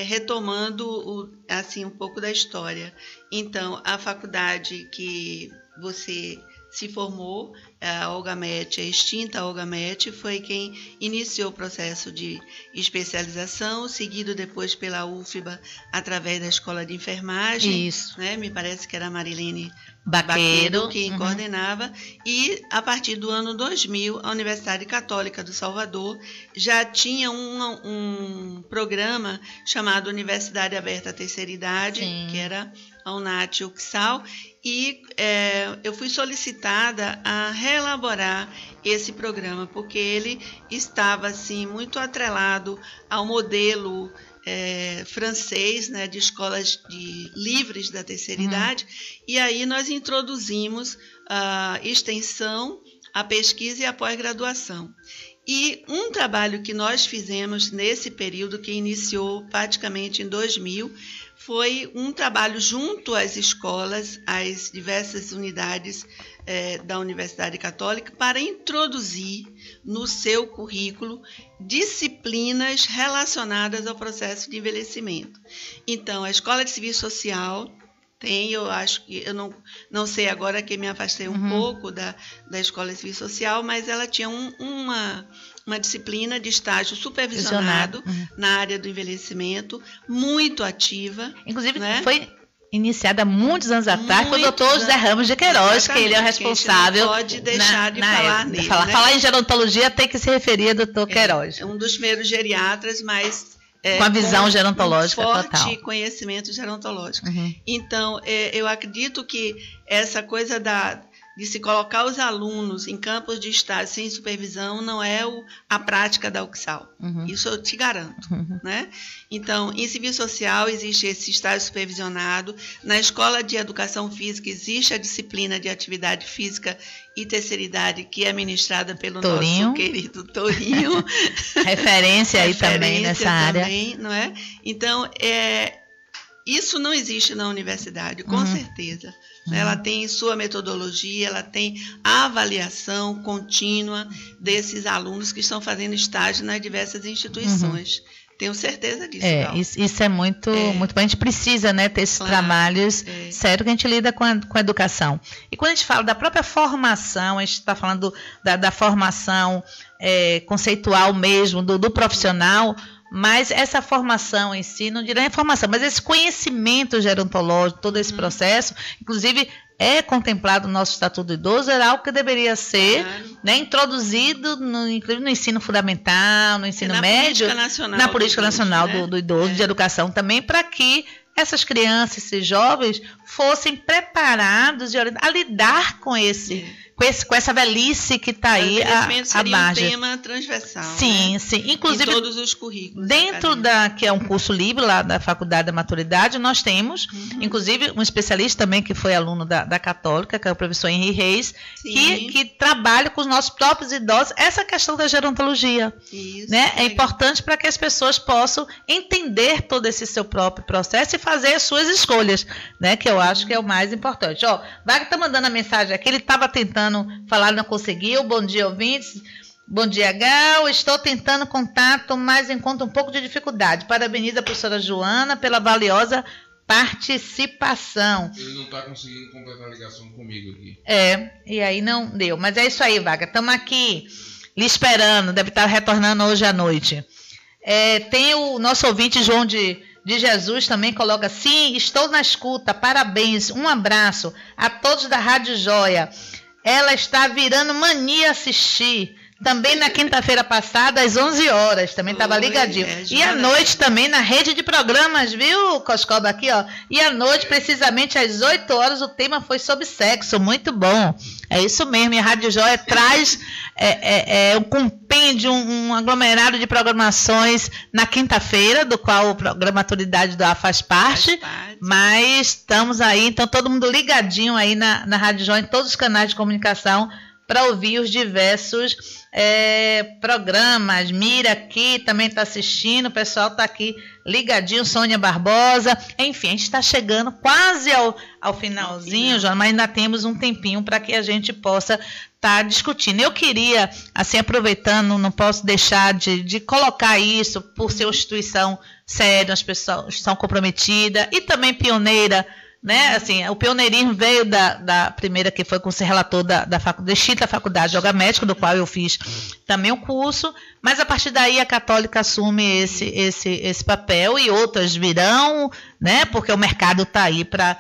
retomando assim, um pouco da história. Então, a faculdade que você se formou, a Olgamete, a extinta Olgamete, foi quem iniciou o processo de especialização, seguido depois pela UFBA, através da Escola de Enfermagem. Isso. Né? Me parece que era a Marilene Baqueiro quem coordenava. E, a partir do ano 2000, a Universidade Católica do Salvador já tinha um programa chamado Universidade Aberta à Terceira Idade, que era a UNAT-UXAL, e eu fui solicitada a reelaborar esse programa, porque ele estava assim, muito atrelado ao modelo francês, né, de escolas livres da terceira idade, e aí nós introduzimos a extensão a pesquisa e a pós-graduação. E um trabalho que nós fizemos nesse período, que iniciou praticamente em 2000, foi um trabalho junto às escolas, às diversas unidades da Universidade Católica, para introduzir no seu currículo disciplinas relacionadas ao processo de envelhecimento. Então, a Escola de Serviço Social tem, eu acho que, eu não sei agora que me afastei um pouco da Escola de Serviço Social, mas ela tinha uma disciplina de estágio supervisionado na área do envelhecimento, muito ativa. Inclusive, né? Foi iniciada há muitos anos atrás pelo doutor José Ramos de Queiroz, que ele é o responsável. Não pode deixar de falar nele. Falar em gerontologia tem que se referir ao doutor Queiroz. É um dos primeiros geriatras, mas com a visão gerontológica forte total. Conhecimento gerontológico. Então, eu acredito que essa coisa de se colocar os alunos em campos de estágio sem supervisão não é a prática da UCSAL. Isso eu te garanto. Né? Então, em serviço social existe esse estágio supervisionado. Na Escola de Educação Física existe a disciplina de atividade física e terceira idade, que é ministrada pelo nosso querido Torinho. Referência aí também nessa área. Não é? Então, isso não existe na universidade, com certeza. Ela tem sua metodologia, ela tem a avaliação contínua desses alunos que estão fazendo estágio nas diversas instituições. Tenho certeza disso. Isso é muito bom. A gente precisa, né, ter esses trabalhos sérios que a gente lida com a educação. E quando a gente fala da própria formação, a gente está falando da formação conceitual mesmo, do profissional, mas essa formação em si, não direi formação, mas esse conhecimento gerontológico, todo esse processo, inclusive é contemplado no nosso Estatuto do Idoso, era algo que deveria ser introduzido inclusive no ensino fundamental, no ensino médio, na Política Nacional do Idoso, de Educação também, para que essas crianças, esses jovens, fossem preparados a lidar com essa velhice que está aí à margem. Um tema transversal. Sim, sim. Inclusive, em todos os currículos. Dentro que é um curso livre lá da Faculdade da Maturidade, nós temos, inclusive, um especialista também que foi aluno da Católica, que é o professor Henri Reis, que trabalha com os nossos próprios idosos essa questão da gerontologia. Isso, né? É importante para que as pessoas possam entender todo esse seu próprio processo e fazer as suas escolhas, né? Que eu acho que é o mais importante. Ó, Wagner está mandando a mensagem aqui, ele estava tentando falar, não conseguiu. Bom dia, ouvintes. Bom dia, Gal. Estou tentando contato, mas encontro um pouco de dificuldade. Parabenizo a professora Joana pela valiosa participação. Ele não está conseguindo completar a ligação comigo aqui. E aí não deu. Mas é isso aí, Wagner. Estamos aqui lhe esperando. Deve estar retornando hoje à noite. Tem o nosso ouvinte, João de Jesus, também coloca: sim, estou na escuta. Parabéns. Um abraço a todos da Rádio Joia. Ela está virando mania assistir. Também na quinta-feira passada, às 11 horas. Também estava ligadinho. E à noite também na rede de programas, viu, Coscoba, aqui, ó. E à noite, precisamente às 8 horas, o tema foi sobre sexo. Muito bom. É isso mesmo. E a Rádio Joia traz um compêndio, um aglomerado de programações na quinta-feira, do qual o programa Maturidade do Ar faz parte. Mas estamos aí, então todo mundo ligadinho aí na Rádio Joia, em todos os canais de comunicação, para ouvir os diversos programas. Mira aqui também está assistindo, o pessoal está aqui ligadinho, Sônia Barbosa. Enfim, a gente está chegando quase ao finalzinho, Joana, mas ainda temos um tempinho para que a gente possa estar discutindo. Eu queria, assim, aproveitando, não posso deixar de colocar isso, por ser uma instituição séria, as pessoas são comprometidas e também pioneira, né? Assim, o pioneirismo veio da primeira, que foi com ser relator da Faculdade de Yoga Médico, do qual eu fiz também o curso, mas a partir daí a Católica assume esse papel e outras virão, né? Porque o mercado está aí para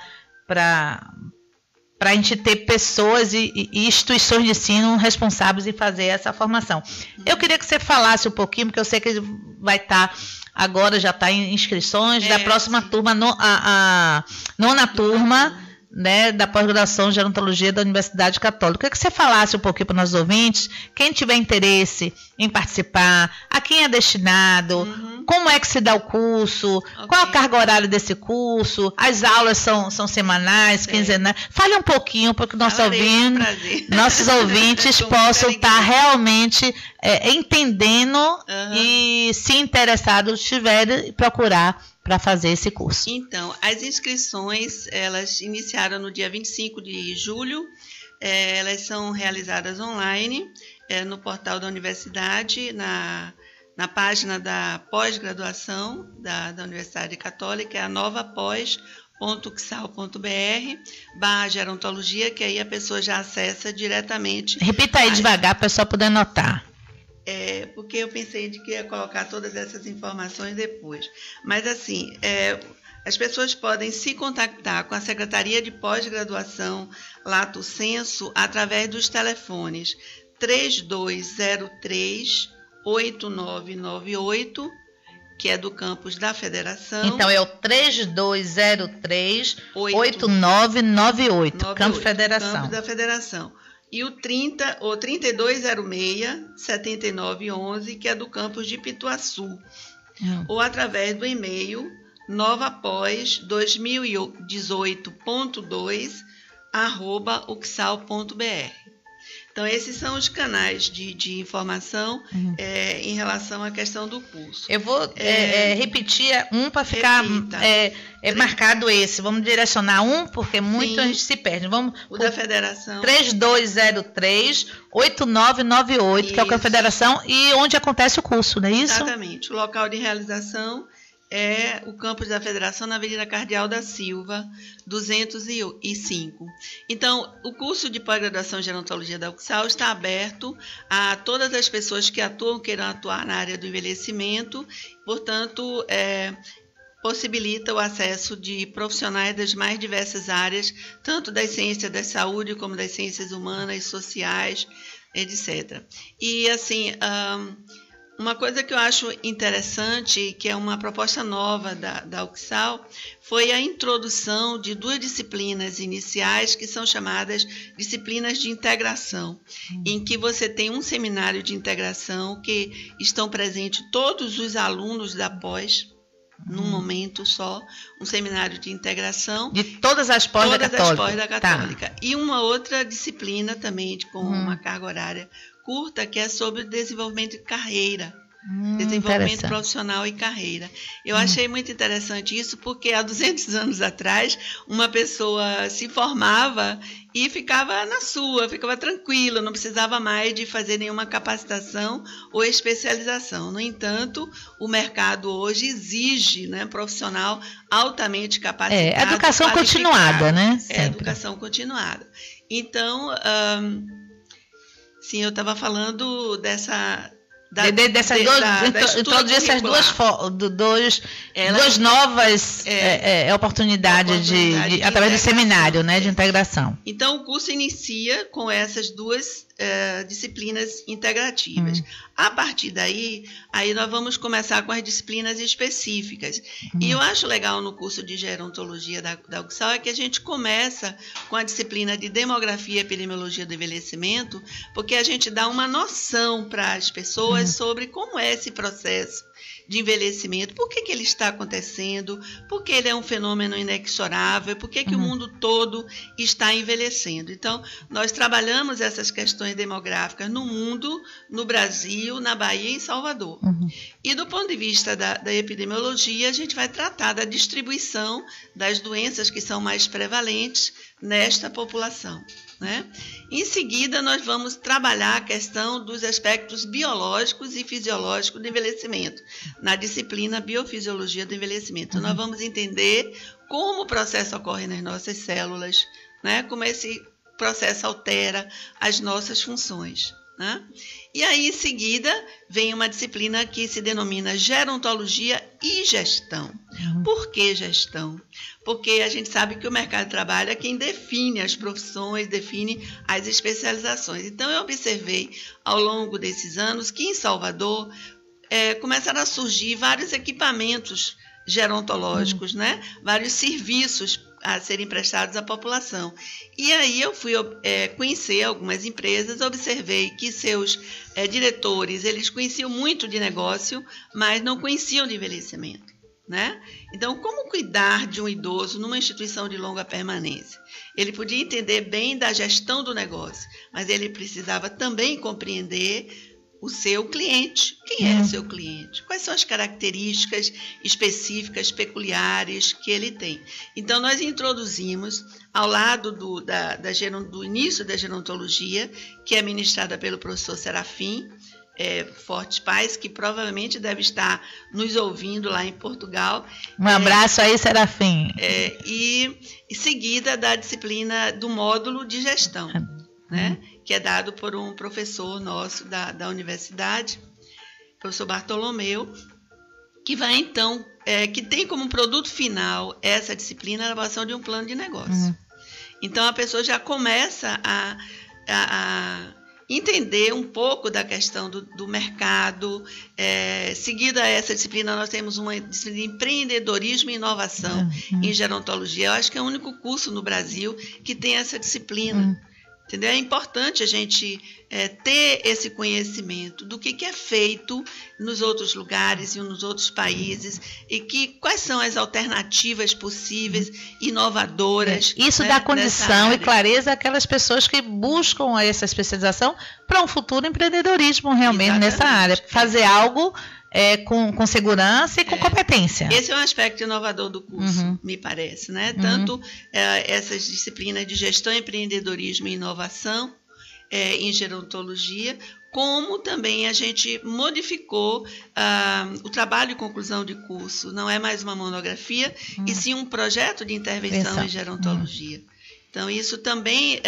a gente ter pessoas e instituições de ensino responsáveis em fazer essa formação. Eu queria que você falasse um pouquinho, porque eu sei que vai estar... Agora já está em inscrições da próxima turma, a nona turma, né, da pós-graduação de gerontologia da Universidade Católica. Eu queria que você falasse um pouquinho para os nossos ouvintes, quem tiver interesse em participar, a quem é destinado, como é que se dá o curso, qual a carga horária desse curso, as aulas são semanais, quinzenais. Fale um pouquinho para que nossos ouvintes possam estar realmente entendendo e, se interessados, estiverem, procurar para fazer esse curso. Então, as inscrições, elas iniciaram no dia 25 de julho, elas são realizadas online, no portal da universidade, na página da pós-graduação da Universidade Católica, é a novapós.ucsal.br/gerontologia, que aí a pessoa já acessa diretamente. Repita aí devagar para o pessoal poder anotar. Porque eu pensei de que ia colocar todas essas informações depois. Mas, assim, as pessoas podem se contactar com a Secretaria de Pós-Graduação Lato Sensu através dos telefones 3203-8998, que é do campus da Federação. Então, é o 3203-8998, Campus Federação. Campus da Federação. E o 3206-7911, que é do campus de Pituaçu. Ou através do e-mail novapós2018.2@ucsal.br. Então, esses são os canais de informação em relação à questão do curso. Eu vou repetir para ficar marcado esse. Vamos direcionar porque muito a gente se perde. Vamos o da Federação. 3203-8998, que é o da Federação, e onde acontece o curso, não é isso? Exatamente. O local de realização é o campus da Federação na Avenida Cardeal da Silva, 205. Então, o curso de pós-graduação em gerontologia da UCSAL está aberto a todas as pessoas que queiram atuar na área do envelhecimento, portanto, possibilita o acesso de profissionais das mais diversas áreas, tanto das ciências da saúde como das ciências humanas, sociais, etc. E, assim, uma coisa que eu acho interessante, que é uma proposta nova da UCSAL, foi a introdução de 2 disciplinas iniciais que são chamadas disciplinas de integração, em que você tem um seminário de integração que estão presentes todos os alunos da pós, num momento só, um seminário de integração. De todas as pós da Católica. Tá. E uma outra disciplina também, com uma carga horária curta, que é sobre desenvolvimento de carreira. Desenvolvimento profissional e carreira. Eu achei muito interessante isso, porque há 200 anos atrás, uma pessoa se formava e ficava na sua, ficava tranquila, não precisava mais de fazer nenhuma capacitação ou especialização. No entanto, o mercado hoje exige, né, profissional altamente capacitado. Educação continuada, né? Educação continuada. Então, sim, eu estava falando introduzir essas duas novas oportunidades através do seminário, né, de integração. Então, o curso inicia com essas 2 disciplinas integrativas. A partir daí, nós vamos começar com as disciplinas específicas. E eu acho legal no curso de gerontologia da UCSAL que a gente começa com a disciplina de demografia e epidemiologia do envelhecimento, porque a gente dá uma noção para as pessoas sobre como é esse processo de envelhecimento, por que ele está acontecendo, por que ele é um fenômeno inexorável, por que o mundo todo está envelhecendo. Então, nós trabalhamos essas questões demográficas no mundo, no Brasil, na Bahia e em Salvador. E do ponto de vista da epidemiologia, a gente vai tratar da distribuição das doenças que são mais prevalentes nesta população, né? Em seguida, nós vamos trabalhar a questão dos aspectos biológicos e fisiológicos do envelhecimento, na disciplina Biofisiologia do Envelhecimento. Nós vamos entender como o processo ocorre nas nossas células, né? Como esse processo altera as nossas funções, né? E aí, em seguida, vem uma disciplina que se denomina Gerontologia e Gestão. Por que gestão? Porque a gente sabe que o mercado de trabalho é quem define as profissões, define as especializações. Então, eu observei ao longo desses anos que em Salvador começaram a surgir vários equipamentos gerontológicos, né? Vários serviços a serem prestados à população. E aí eu fui conhecer algumas empresas, observei que seus diretores, eles conheciam muito de negócio, mas não conheciam de envelhecimento, né? Então, como cuidar de um idoso numa instituição de longa permanência? Ele podia entender bem da gestão do negócio, mas ele precisava também compreender o seu cliente. Quem é o seu cliente? Quais são as características específicas, peculiares que ele tem? Então, nós introduzimos, ao lado do início da gerontologia, que é ministrada pelo professor Serafim Fortes Paz, que provavelmente deve estar nos ouvindo lá em Portugal. Um abraço aí, Serafim. E seguida da disciplina do módulo de gestão, né? Que é dado por um professor nosso da universidade, professor Bartolomeu, que vai então, que tem como produto final essa disciplina, a elaboração de um plano de negócio. Então a pessoa já começa a entender um pouco da questão do mercado. Seguida essa disciplina, nós temos uma disciplina de empreendedorismo e inovação em gerontologia. Eu acho que é o único curso no Brasil que tem essa disciplina. Entendeu? É importante a gente ter esse conhecimento do que é feito nos outros lugares e nos outros países e quais são as alternativas possíveis, inovadoras. Isso dá condição e clareza àquelas pessoas que buscam essa especialização para um futuro empreendedorismo realmente nessa área. Fazer algo com segurança e com competência. Esse é um aspecto inovador do curso, me parece, né? Tanto essas disciplinas de gestão, empreendedorismo e inovação em gerontologia, como também a gente modificou o trabalho de conclusão de curso. Não é mais uma monografia, e sim um projeto de intervenção em gerontologia. Então, isso também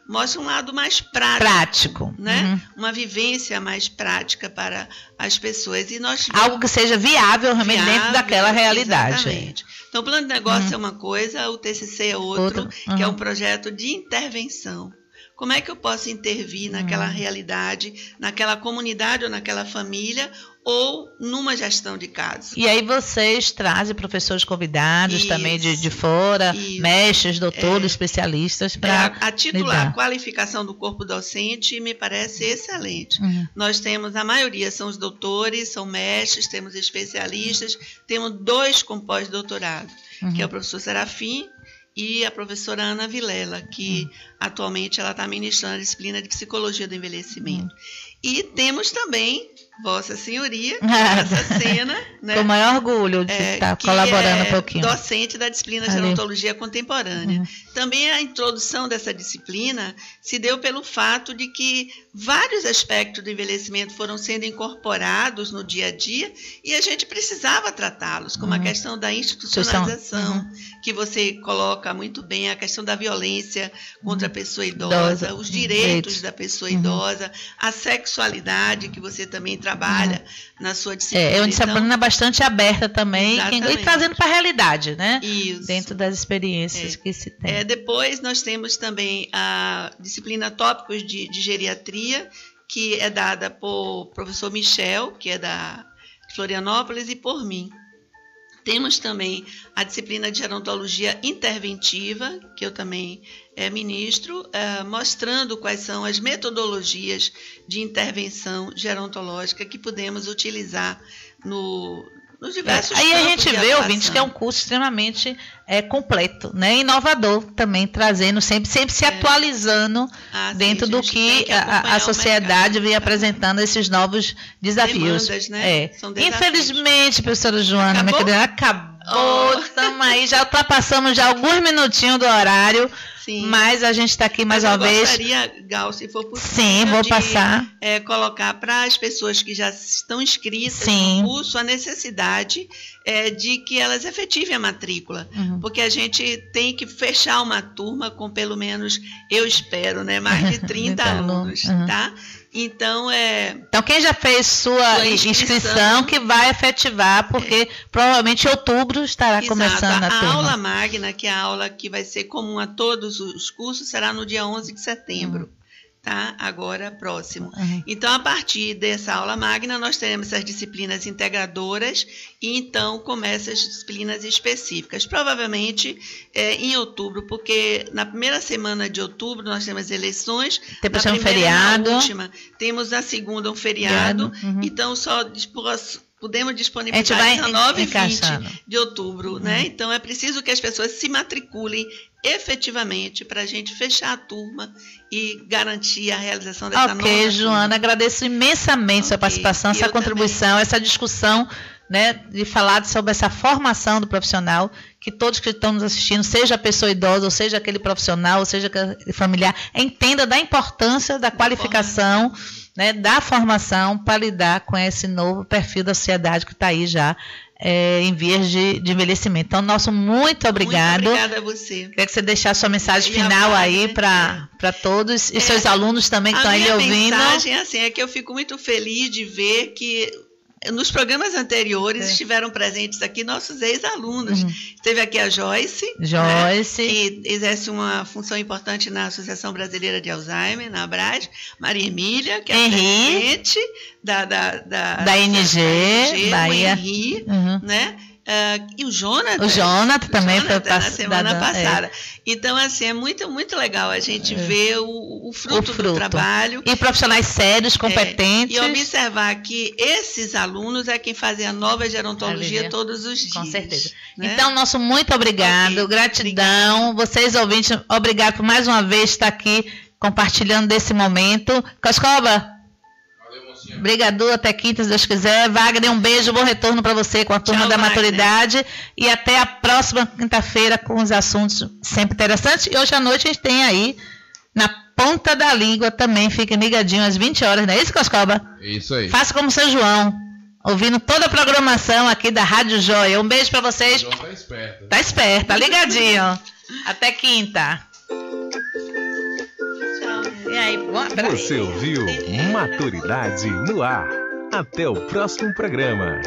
mostra um lado mais prático, né? Uma vivência mais prática para as pessoas. E algo que seja viável realmente dentro daquela realidade. Exatamente. Então, o plano de negócio é uma coisa, o TCC é outro, que é um projeto de intervenção. Como é que eu posso intervir naquela realidade, naquela comunidade ou naquela família, ou numa gestão de caso? E aí vocês trazem professores convidados também de fora, mestres, doutores, especialistas para a titular, a qualificação do corpo docente me parece excelente. Nós temos, a maioria são os doutores, são mestres, temos especialistas, temos 2 com pós-doutorado, que é o professor Serafim e a professora Ana Vilela, que atualmente ela está ministrando a disciplina de Psicologia do Envelhecimento. E temos também Vossa Senhoria, essa cena, né? Com o maior orgulho de estar colaborando um pouquinho. Docente da disciplina de Gerontologia Contemporânea. Também a introdução dessa disciplina se deu pelo fato de que vários aspectos do envelhecimento foram sendo incorporados no dia a dia e a gente precisava tratá-los, como a questão da institucionalização, que você coloca muito bem, a questão da violência contra a pessoa idosa, os direitos da pessoa idosa, a sexualidade, que você também trabalha na sua disciplina. É uma disciplina bastante aberta também e trazendo para a realidade, né? Isso. Dentro das experiências que se tem. Depois nós temos também a disciplina Tópicos de Geriatria, que é dada por professor Michel, que é da Florianópolis, e por mim. Temos também a disciplina de Gerontologia Interventiva, que eu também ministro, mostrando quais são as metodologias de intervenção gerontológica que podemos utilizar nos diversos aí campos a gente vê, ouvintes, que é um curso extremamente completo, né? Inovador também, trazendo, sempre se atualizando dentro do que a sociedade vem apresentando esses novos desafios. Demandas, né? São desafios. Infelizmente, professora Joana, minha querida, acabou, estamos aí, já ultrapassamos já alguns minutinhos do horário. Sim. Mas a gente está aqui mais uma vez. Eu gostaria, Gal, se for possível, sim, vou passar. Colocar para as pessoas que já estão inscritas no curso a necessidade de que elas efetivem a matrícula. Porque a gente tem que fechar uma turma com pelo menos, eu espero, né, mais de 30 alunos, tá? Então, quem já fez sua inscrição que vai efetivar, porque provavelmente em outubro estará começando a turma. A aula magna, que é a aula que vai ser comum a todos os cursos, será no dia 11 de setembro. tá? Agora próximo. Então, a partir dessa aula magna, nós teremos as disciplinas integradoras e então começam as disciplinas específicas. Provavelmente em outubro, porque na primeira semana de outubro nós temos eleições, depois na um feriado. Na última, temos na segunda um feriado. Então, só podemos disponibilizar 19 e 20 de outubro, né? Então, é preciso que as pessoas se matriculem efetivamente para a gente fechar a turma e garantir a realização dessa nova turma. Ok, Joana, agradeço imensamente sua participação, essa contribuição, também. Essa discussão, né, de falar sobre essa formação do profissional, que todos que estão nos assistindo, seja a pessoa idosa, ou seja aquele profissional, ou seja aquele familiar, entenda da importância da qualificação, né, da formação para lidar com esse novo perfil da sociedade que está aí já em vias de envelhecimento. Então, nosso muito obrigado. Muito obrigada a você. Queria que você deixasse sua mensagem final aí para todos e seus alunos também que estão aí ouvindo. A minha mensagem assim, é que eu fico muito feliz de ver que nos programas anteriores estiveram presentes aqui nossos ex-alunos. Esteve aqui a Joyce, né, que exerce uma função importante na Associação Brasileira de Alzheimer, na ABRAD. Maria Emília, que é presidente da NG, Bahia. Henri, né? E o Jonathan. O Jonathan também foi na semana passada. Então, assim, é muito, muito legal a gente ver o fruto do trabalho. E profissionais sérios, competentes. E observar que esses alunos é quem fazem a nova gerontologia todos os dias. Com certeza. Né? Então, nosso muito obrigado, gratidão. Vocês, ouvintes, obrigado por mais uma vez estar aqui compartilhando desse momento. Coscoba. Obrigado, até quinta, se Deus quiser. Wagner, um beijo, bom retorno para você com a turma da maturidade. E até a próxima quinta-feira com os assuntos sempre interessantes. E hoje à noite a gente tem aí, na ponta da língua também, fiquem ligadinhos às 20 horas, não é isso, Coscoba? Isso aí. Faça como São João, ouvindo toda a programação aqui da Rádio Joia. Um beijo para vocês. João tá esperto. Tá esperto, tá ligadinho. Até quinta. E aí, você ouviu Maturidade no Ar. Até o próximo programa.